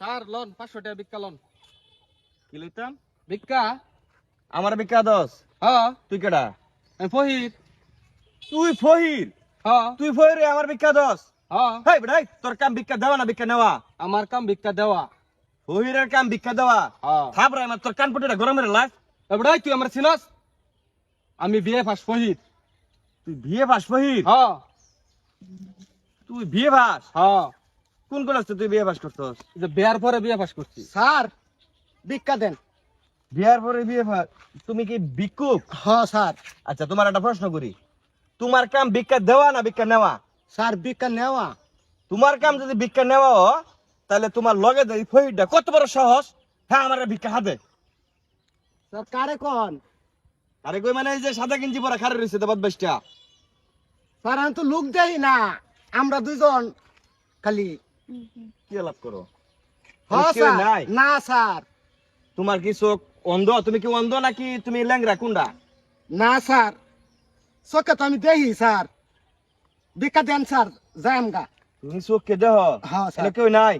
Sir loan 500 টাকা ভিক্ষা loan. কি লইতাম? ভিক্ষা? আমার ভিক্ষা দস। হ্যাঁ। তুই কেডা? আমি ফহির। তুই ফহির? হ্যাঁ। তুই ফহিরে আমার ভিক্ষা দস? হ্যাঁ। হেই বেটাই, তোর কাম ভিক্ষা দেওয়া না ভিক্ষা নেওয়া? আমার কাম ভিক্ষা দেওয়া। ফহিরের কাম ভিক্ষা দেওয়া? হ্যাঁ। থাপড়াই আমার তোর কান পটিটা গরমের লাগ। এবড়াই তুই আমার চিনস? আমি বিয়ে পাস ফহির। তুই বিয়ে পাস ফহির? হ্যাঁ। তুই বিয়ে পাস? হ্যাঁ। কোন কলেজ তুই বিয়ে পাস করছস? যে বিয়ার পরে বিয়ে পাস করছি। স্যার ভিক্ষা দেন। বিয়ার পরে বিয়ে পাস? তুমি কি ভিক্ষুক? হ্যাঁ স্যার। আচ্ছা তোমার একটা প্রশ্ন করি, তোমার কাম ভিক্ষা দেওয়া না ভিক্ষা নেওয়া? স্যার ভিক্ষা নেওয়া। তোমার কাম যদি ভিক্ষা নেওয়া তাহলে তোমার লগে দেই ফহিরটা কত বড় সাহস, হ্যাঁ আমার ভিক্ষা হাতে। স্যার কারে কোন? আরে কই মানে এই যে সাদা গেঞ্জি পরা খারে রইছে দেবাত বেশটা। স্যার আমি তো লোক দেই না, আমরা দুইজন খালি। কি লাভ করো? হ্যাঁ কেউ স্যার। নাই? না স্যার। তোমার কি চোখ অন্ধ? তুমি কি অন্ধ নাকি তুমি ল্যাংরা কোনটা? না স্যার, চোখে তো আমি দেখি স্যার। ভিক্ষা দেন স্যার, যাই আমগা। তুমি চোখ কে দেহ? হ্যাঁ স্যার। এনে কেউ নাই?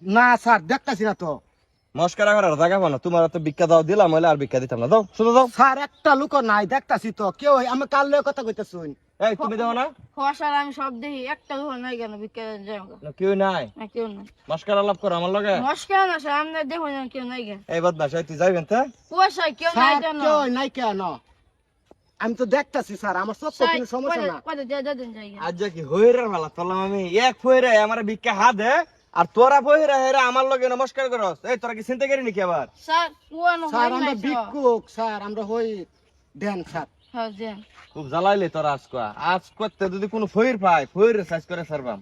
না স্যার দেখতাছি না তো। মস্কারা করার জায়গা পাও না, তোমার তো ভিক্ষা দাও দিলাম, হইলে আর ভিক্ষা দিতাম না। দাও শুধু দাও। স্যার একটা লোক নাই, দেখতাছি তো কেউ। আমি কাল লয়ে কথা কইতেছুন। এই তুমি দাও না? হওয়ার আমি সব দেখি একটা ঘর নাই কেন ভিক্ষা যাই না, কেউ নাই? না কেউ নাই মস্কারা লাভ করো আমার লগে? মস্কার না স্যার আমরা দেখো না কেউ নাই কেন এই বদমাশ, এই তুই যাইবেন তা? কুয়াশায় কেউ নাই স্যার কেন কেউ নাই কেন? আমি তো দেখতাছি স্যার, আমার সব তো কোনো সমস্যা না। কত দিয়ে দিন যাই আজ যে কি হইরে ভালা করলাম আমি। এক ফইরে আমার ভিক্ষা হাত দে, আর তোরা ফইরে হেরা আমার লগে নমস্কার করস। এই তোরা কি চিন্তা করি নাকি আবার? স্যার কুয়ানো স্যার হয় আমরা নাই ভিক্ষুক স্যার, আমরা হই দেন স্যার। হ্যাঁ দেন খুব জ্বালাইলে তোরা আজ করতে যদি কোনো ফইর পায় ফইরে সাইজ করে সারবাম।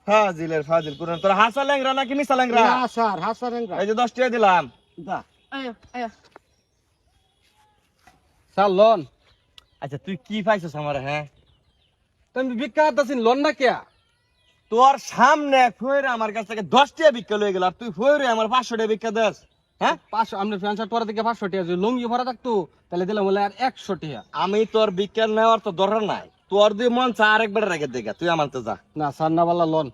ফাজিলের ফাজিল কোন তোরা হাসা ল্যাংরা নাকি মিশা ল্যাংরা? না স্যার হাসারেন এই যে 10 টাকা দিলাম। দা। আয়ো আয়ো স্যার লোন। আচ্ছা তুই কি পাইছস আমার? হ্যাঁ তুমি ভিক্ষা হাতাছিন লোন না কে? তোর সামনে ফইরে আমার কাছ থেকে 10 টাকা ভিক্ষা লয়ে গেল, আর তুই ফইরে আমার 500 টাকা ভিক্ষা দেস? হ্যাঁ 500 আমরা ফ্যান শার্ট পরা থেকে 500 টাকা যদি লুঙ্গি ভরা থাকতো তাহলে দিলাম বলে আর 100 টাকা। আমি তোর ভিক্ষা নেওয়ার তো দরকার নাই, তোর দুই মন চা আরেকবার রেখে দেখা, তুই আমার তো যা। না স্যার না বললা লোন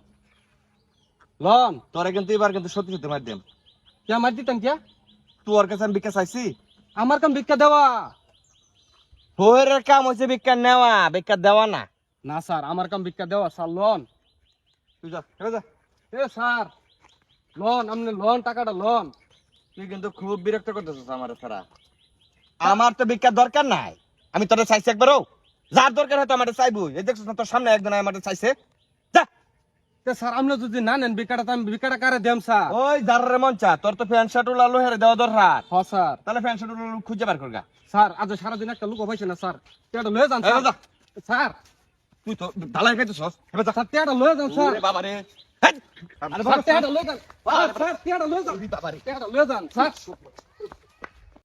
লোন তোরে কিন্তু এবার কিন্তু সত্যি সত্যি মার দেম। কে মার দিতাম কে? তোর কাছে আমি ভিক্ষা চাইছি? আমার কাম ভিক্ষা দেওয়া। ফইরের কাম হইছে ভিক্ষা নেওয়া, ভিক্ষা দেওয়া না। না স্যার আমার কাম ভিক্ষা দেওয়া স্যার লোন। তুই যা এবার যা। এ স্যার লোন আপনি লোন টাকাটা লোন। তুই কিন্তু খুব বিরক্ত করতেছিস আমার ছাড়া। আমার তো ভিক্ষার দরকার নাই, আমি তোরে চাইছি একবারও। যার দরকার হয়তো আমার চাইবো। এই দেখছিস না তোর সামনে একজন আমার চাইছে। যা। তে স্যার আপনি যদি না নেন ভিক্ষাটা তো আমি ভিক্ষাটা কারে দেম স্যার? ওই দাঁড়ারে মন চা, তোর তো প্যান্ট শার্ট উলা লোহের দেওয়া দরকার। হ স্যার। তাহলে প্যান্ট শার্ট উলা খুঁজে বার করগা। স্যার আজ সারাদিন একটা লোক পাইছে না স্যার, টেটা লয়ে যান এবার যা। স্যার। স্যার তুই তো ঢালাই খাইতেছস। এবার যা। স্যার টেটা লয়ে যান স্যার। ওরে বাবা রে। হেৎ। স্যার টেটা লয়ে যান স্যার, টেটা লয়ে যান, বাবা রে। টেটা লয়ে যান স্যার।